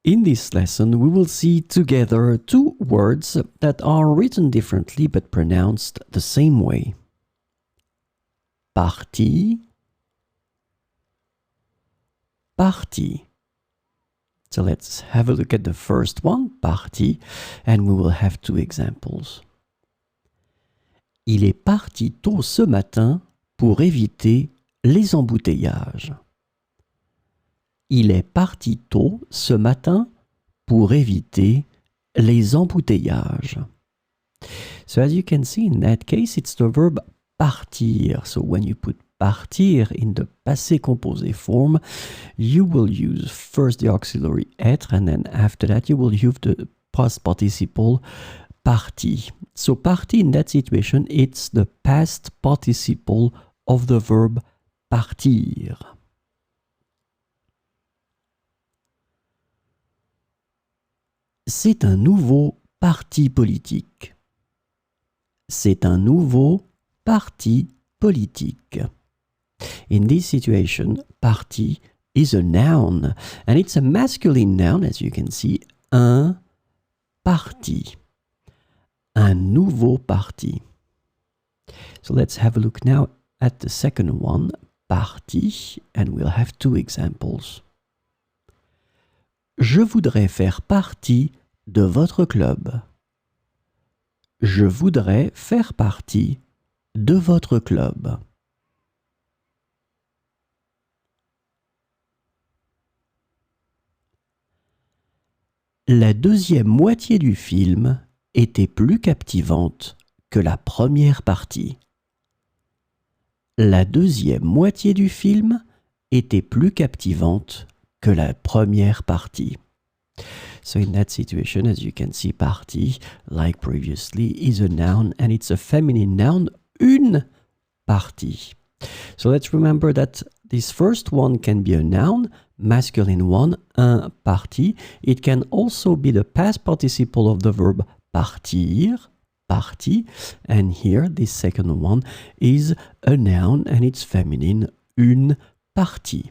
In this lesson, we will see together two words that are written differently but pronounced the same way. Partie, partie. So let's have a look at the first one, partie, and we will have two examples. Il est parti tôt ce matin pour éviter les embouteillages. Il est parti tôt ce matin pour éviter les embouteillages. So as you can see, in that case, it's the verb partir. So when you put partir in the passé composé form, you will use first the auxiliary être, and then after that you will use the past participle parti. So parti in that situation, it's the past participle of the verb partir. C'est un nouveau parti politique. C'est un nouveau parti politique. In this situation, parti is a noun, and it's a masculine noun, as you can see, un parti. Un nouveau parti. So let's have a look now at the second one, parti, and we'll have two examples. Je voudrais faire partie de votre club. Je voudrais faire partie de votre club. La deuxième moitié du film était plus captivante que la première partie. La deuxième moitié du film était plus captivante que la première partie. So in that situation, as you can see, partie, like previously, is a noun and it's a feminine noun, une partie. So let's remember that this first one can be a noun, masculine one, un parti. It can also be the past participle of the verb partir, parti. And here, this second one is a noun and it's feminine, une partie.